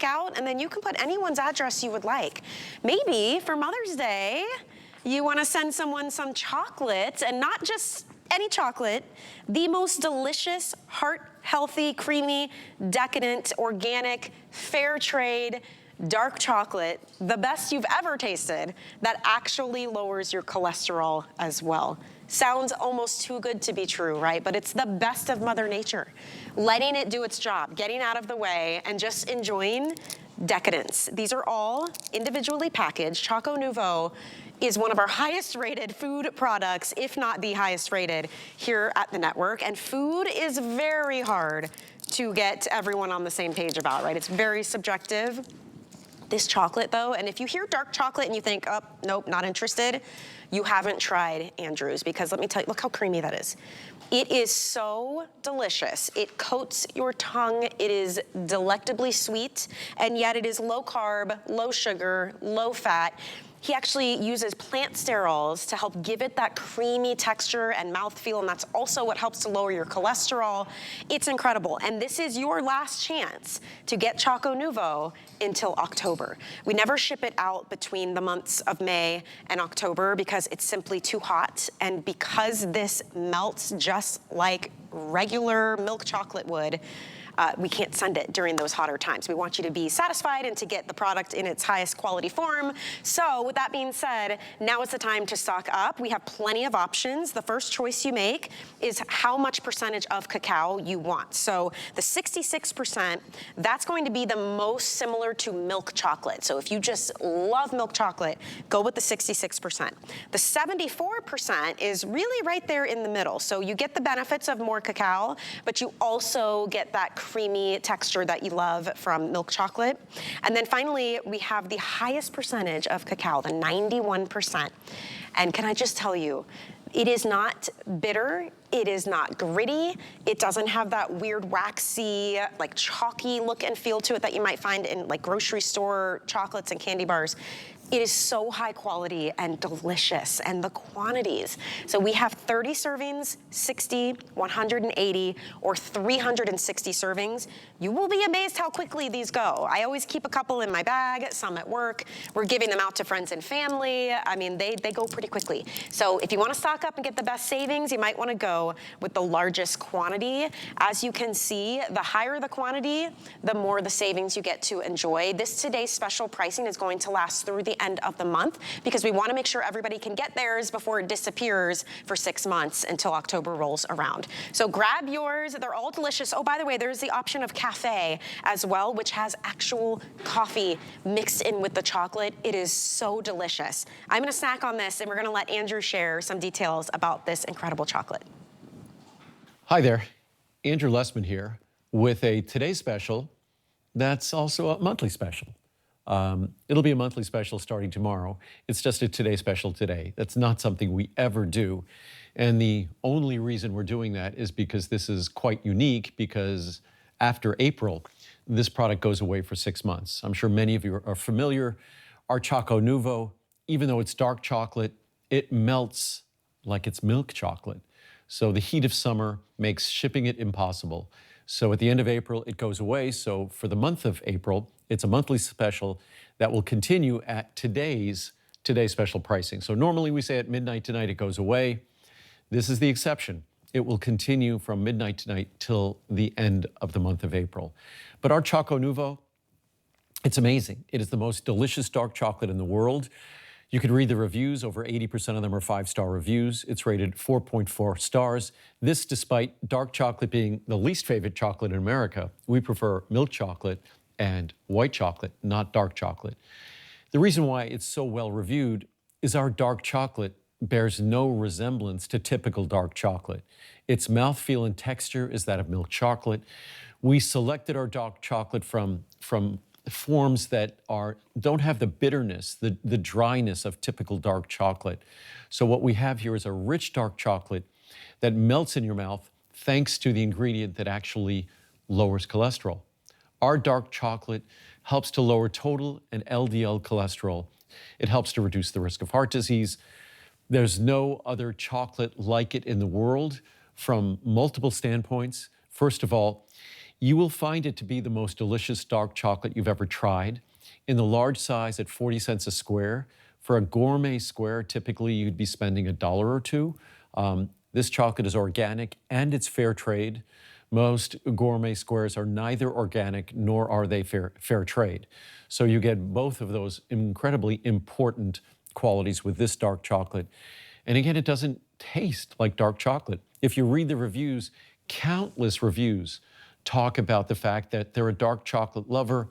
checkout, and then you can put anyone's address you would like. Maybe for Mother's Day, you want to send someone some chocolate, and not just any chocolate, the most delicious, heart-healthy, creamy, decadent, organic, fair trade, dark chocolate, the best you've ever tasted, that actually lowers your cholesterol as well. Sounds almost too good to be true, right? But it's the best of Mother Nature. Letting it do its job, getting out of the way, and just enjoying decadence. These are all individually packaged. ChocoNuvo is one of our highest rated food products, if not the highest rated here at the network. And food is very hard to get everyone on the same page about, right? It's very subjective. This chocolate though, and if you hear dark chocolate and you think, oh, nope, not interested, you haven't tried Andrew's, because let me tell you, look how creamy that is. It is so delicious. It coats your tongue. It is delectably sweet, and yet it is low carb, low sugar, low fat. He actually uses plant sterols to help give it that creamy texture and mouthfeel, and that's also what helps to lower your cholesterol. It's incredible, and this is your last chance to get ChocoNuvo until October. We never ship it out between the months of May and October because it's simply too hot, and because this melts just like regular milk chocolate would, we can't send it during those hotter times. We want you to be satisfied and to get the product in its highest quality form. So with that being said, now is the time to stock up. We have plenty of options. The first choice you make is how much percentage of cacao you want. So the 66%, that's going to be the most similar to milk chocolate. So if you just love milk chocolate, go with the 66%. The 74% is really right there in the middle. So you get the benefits of more cacao, but you also get that creamy texture that you love from milk chocolate. And then finally, we have the highest percentage of cacao, the 91%. And can I just tell you, it is not bitter, it is not gritty, it doesn't have that weird waxy, like chalky look and feel to it that you might find in like grocery store chocolates and candy bars. It is so high quality and delicious, and the quantities. So we have 30 servings, 60, 180, or 360 servings. You will be amazed how quickly these go. I always keep a couple in my bag, some at work. We're giving them out to friends and family. I mean, they go pretty quickly. So if you want to stock up and get the best savings, you might want to go with the largest quantity. As you can see, the higher the quantity, the more the savings you get to enjoy. This today's special pricing is going to last through the end of the month because we want to make sure everybody can get theirs before it disappears for 6 months until October rolls around. So grab yours. They're all delicious. Oh, by the way, there's the option of cafe as well, which has actual coffee mixed in with the chocolate. It is so delicious. I'm going to snack on this, and we're going to let Andrew share some details about this incredible chocolate. Hi there, Andrew Lessman here with a Today Special that's also a monthly special. It'll be a monthly special starting tomorrow. It's just a Today Special today. That's not something we ever do. And the only reason we're doing that is because this is quite unique, because after April, this product goes away for 6 months. I'm sure many of you are familiar. Our ChocoNuvo, even though it's dark chocolate, it melts like it's milk chocolate. So the heat of summer makes shipping it impossible. So at the end of April, it goes away. So for the month of April, it's a monthly special that will continue at today's special pricing. So normally we say at midnight tonight it goes away. This is the exception. It will continue from midnight tonight till the end of the month of April. But our ChocoNuvo, it's amazing. It is the most delicious dark chocolate in the world. You can read the reviews. Over 80% of them are 5-star reviews. It's rated 4.4 stars. This despite dark chocolate being the least favorite chocolate in America. We prefer milk chocolate and white chocolate, not dark chocolate. The reason why it's so well reviewed is our dark chocolate bears no resemblance to typical dark chocolate. Its mouthfeel and texture is that of milk chocolate. We selected our dark chocolate from forms that don't have the bitterness, the dryness of typical dark chocolate. So what we have here is a rich dark chocolate that melts in your mouth thanks to the ingredient that actually lowers cholesterol. Our dark chocolate helps to lower total and LDL cholesterol. It helps to reduce the risk of heart disease. There's no other chocolate like it in the world from multiple standpoints. First of all, You will find it to be the most delicious dark chocolate you've ever tried. In the large size at 40 cents a square. For a gourmet square, typically you'd be spending $1 or $2. This chocolate is organic and it's fair trade. Most gourmet squares are neither organic nor are they fair trade. So you get both of those incredibly important qualities with this dark chocolate. And again, it doesn't taste like dark chocolate. If you read the reviews, countless reviews talk about the fact that they're a dark chocolate lover,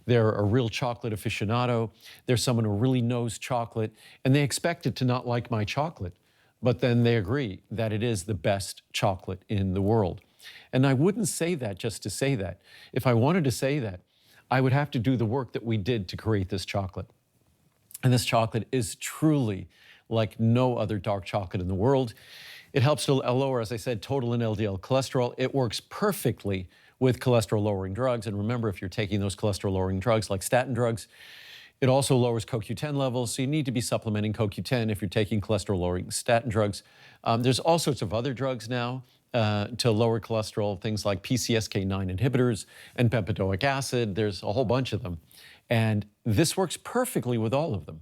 they're a real chocolate aficionado, they're someone who really knows chocolate, and they expect it to not like my chocolate. But then they agree that it is the best chocolate in the world. And I wouldn't say that just to say that. If I wanted to say that, I would have to do the work that we did to create this chocolate. And this chocolate is truly like no other dark chocolate in the world. It helps to lower, as I said, total and LDL cholesterol. It works perfectly with cholesterol-lowering drugs. And remember, if you're taking those cholesterol-lowering drugs like statin drugs, it also lowers CoQ10 levels, so you need to be supplementing CoQ10 if you're taking cholesterol-lowering statin drugs. There's all sorts of other drugs now to lower cholesterol, things like PCSK9 inhibitors and bempedoic acid. There's a whole bunch of them. And this works perfectly with all of them.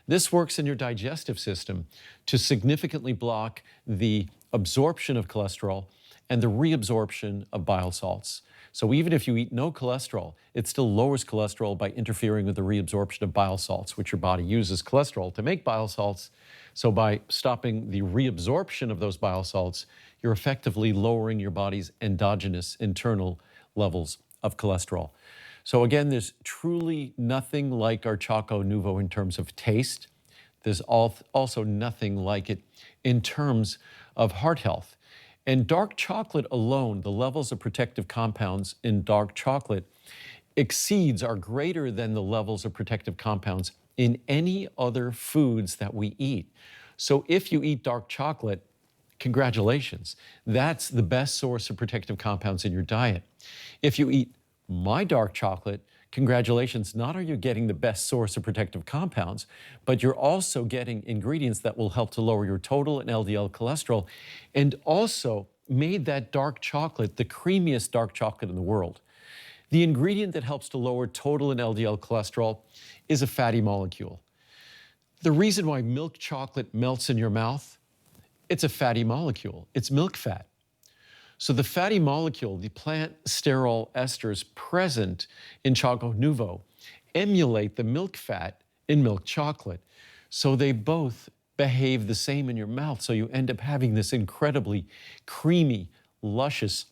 This works in your digestive system to significantly block the absorption of cholesterol and the reabsorption of bile salts. So even if you eat no cholesterol, it still lowers cholesterol by interfering with the reabsorption of bile salts, which your body uses cholesterol to make bile salts. So by stopping the reabsorption of those bile salts, you're effectively lowering your body's endogenous internal levels of cholesterol. So again, there's truly nothing like our ChocoNuvo in terms of taste. There's also nothing like it in terms of heart health. And dark chocolate alone, the levels of protective compounds in dark chocolate are greater than the levels of protective compounds in any other foods that we eat. So if you eat dark chocolate, congratulations. That's the best source of protective compounds in your diet. If you eat my dark chocolate, congratulations, not are you getting the best source of protective compounds, but you're also getting ingredients that will help to lower your total and LDL cholesterol, and also made that dark chocolate the creamiest dark chocolate in the world. The ingredient that helps to lower total and LDL cholesterol is a fatty molecule. The reason why milk chocolate melts in your mouth, it's a fatty molecule. It's milk fat. So the fatty molecule, the plant sterol esters present in ChocoNuvo, emulate the milk fat in milk chocolate. So they both behave the same in your mouth. So you end up having this incredibly creamy, luscious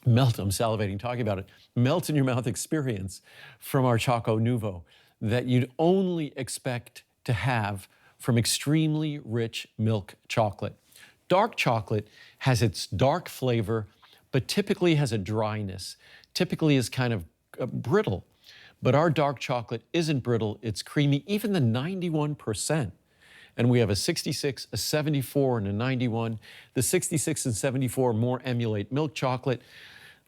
I'm salivating talking about it, melt in your mouth experience from our ChocoNuvo that you'd only expect to have from extremely rich milk chocolate. Dark chocolate has its dark flavor, but typically has a dryness, typically is kind of brittle. But our dark chocolate isn't brittle, it's creamy, even the 91%. And we have a 66, a 74, and a 91. The 66 and 74 more emulate milk chocolate.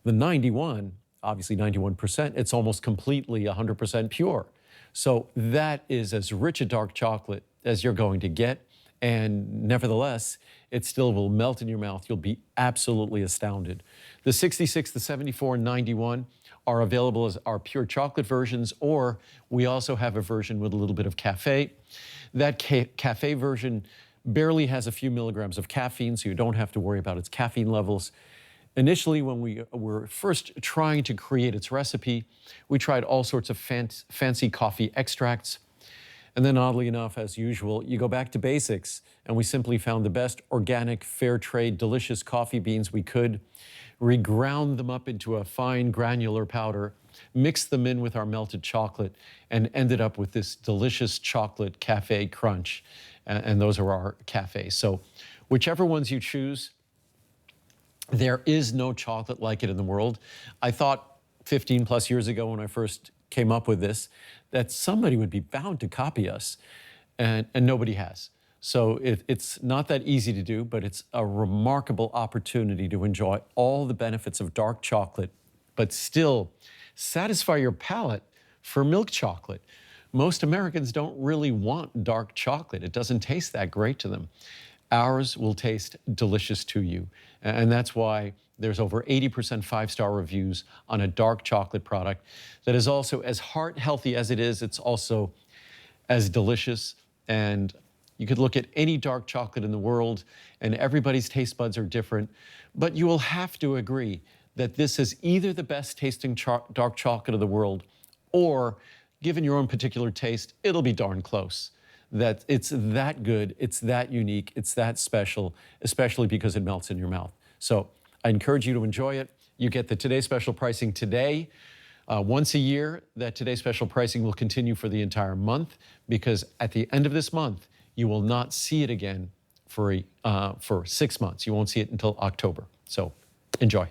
The 91, obviously 91%, it's almost completely 100% pure. So that is as rich a dark chocolate as you're going to get. And nevertheless, it still will melt in your mouth. You'll be absolutely astounded. The 66, the 74, and 91 are available as our pure chocolate versions, or we also have a version with a little bit of cafe. That cafe version barely has a few milligrams of caffeine, so you don't have to worry about its caffeine levels. Initially, when we were first trying to create its recipe, we tried all sorts of fancy coffee extracts. And then oddly enough, as usual, you go back to basics, and we simply found the best organic, fair trade, delicious coffee beans we could, reground them up into a fine granular powder, mixed them in with our melted chocolate, and ended up with this delicious chocolate cafe crunch. And those are our cafes. So whichever ones you choose, there is no chocolate like it in the world. I thought 15 plus years ago when I first came up with this, that somebody would be bound to copy us, and nobody has. So it's not that easy to do, but it's a remarkable opportunity to enjoy all the benefits of dark chocolate, but still satisfy your palate for milk chocolate. Most Americans don't really want dark chocolate. It doesn't taste that great to them. ours will taste delicious to you. And that's why there's over 80% 5-star reviews on a dark chocolate product that is also as heart healthy as it is. It's also as delicious. And you could look at any dark chocolate in the world and everybody's taste buds are different, but you will have to agree that this is either the best tasting dark chocolate of the world, or given your own particular taste, it'll be darn close. That it's that good, it's that unique, it's that special, especially because it melts in your mouth. So I encourage you to enjoy it. You get the Today Special pricing today. Once a year, that Today Special pricing will continue for the entire month, because at the end of this month, you will not see it again for 6 months. You won't see it until October. So enjoy.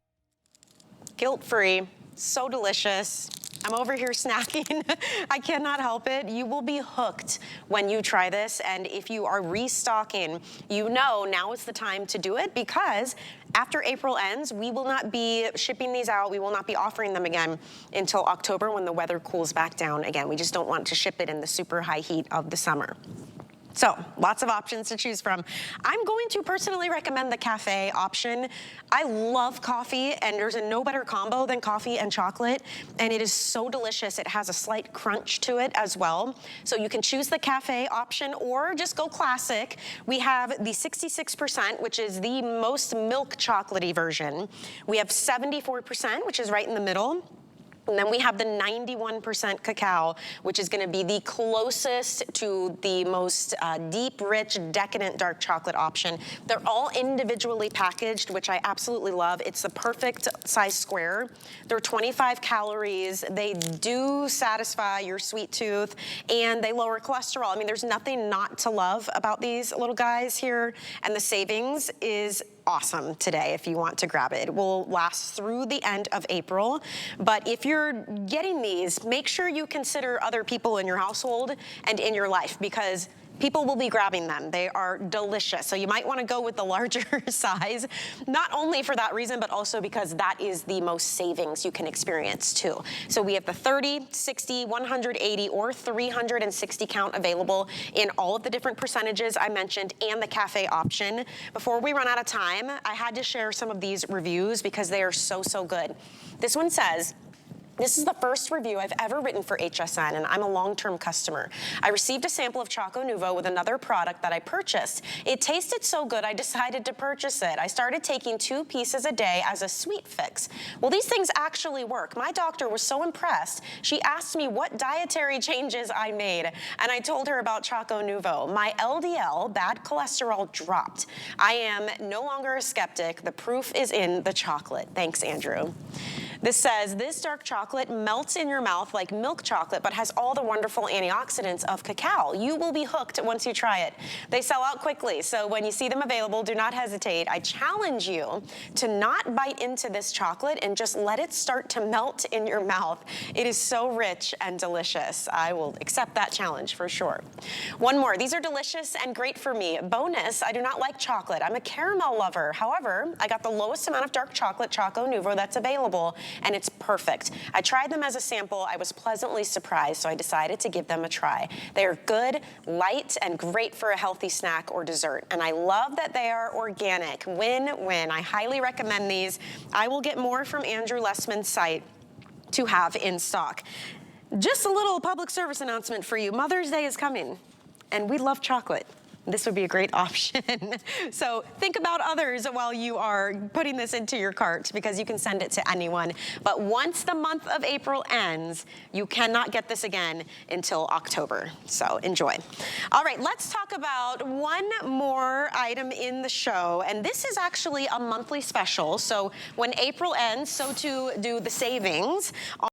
Guilt-free, so delicious. I'm over here snacking. I cannot help it. You will be hooked when you try this. And if you are restocking, you know now is the time to do it, because after April ends, we will not be shipping these out. We will not be offering them again until October, when the weather cools back down again. We just don't want to ship it in the super high heat of the summer. So lots of options to choose from. I'm going to personally recommend the cafe option. I love coffee, and there's a no better combo than coffee and chocolate, and it is so delicious. It has a slight crunch to it as well. So you can choose the cafe option or just go classic. We have the 66%, which is the most milk chocolatey version. We have 74%, which is right in the middle. And then we have the 91% cacao, which is gonna be the closest to the most deep, rich, decadent dark chocolate option. They're all individually packaged, which I absolutely love. It's the perfect size square. They're 25 calories. They do satisfy your sweet tooth, and they lower cholesterol. I mean, there's nothing not to love about these little guys here, and the savings is awesome today if you want to grab it. It will last through the end of April, but if you're getting these, make sure you consider other people in your household and in your life, because people will be grabbing them. They are delicious. So you might want to go with the larger size, not only for that reason, but also because that is the most savings you can experience too. So we have the 30, 60, 180, or 360 count available in all of the different percentages I mentioned, and the cafe option. Before we run out of time, I had to share some of these reviews because they are so, so good. This one says, "This is the first review I've ever written for HSN, and I'm a long-term customer. I received a sample of ChocoNuvo with another product that I purchased. It tasted so good, I decided to purchase it. I started taking 2 pieces a day as a sweet fix. Well, these things actually work. My doctor was so impressed. She asked me what dietary changes I made, and I told her about ChocoNuvo. My LDL, bad cholesterol, dropped. I am no longer a skeptic. The proof is in the chocolate." Thanks, Andrew. This says, "This dark chocolate melts in your mouth like milk chocolate, but has all the wonderful antioxidants of cacao. You will be hooked once you try it. They sell out quickly, so when you see them available, do not hesitate. I challenge you to not bite into this chocolate and just let it start to melt in your mouth. It is so rich and delicious." I will accept that challenge for sure. One more. "These are delicious and great for me. Bonus, I do not like chocolate. I'm a caramel lover. However, I got the lowest amount of dark chocolate ChocoNuvo that's available, and it's perfect. I tried them as a sample. I was pleasantly surprised, so I decided to give them a try. They are good, light, and great for a healthy snack or dessert. And I love that they are organic. Win-win. I highly recommend these. I will get more from Andrew Lessman's site to have in stock." Just a little public service announcement for you. Mother's Day is coming, and we love chocolate. This would be a great option. So think about others while you are putting this into your cart, because you can send it to anyone. But once the month of April ends, you cannot get this again until October. So enjoy. All right, let's talk about one more item in the show. And this is actually a monthly special. So when April ends, so too do the savings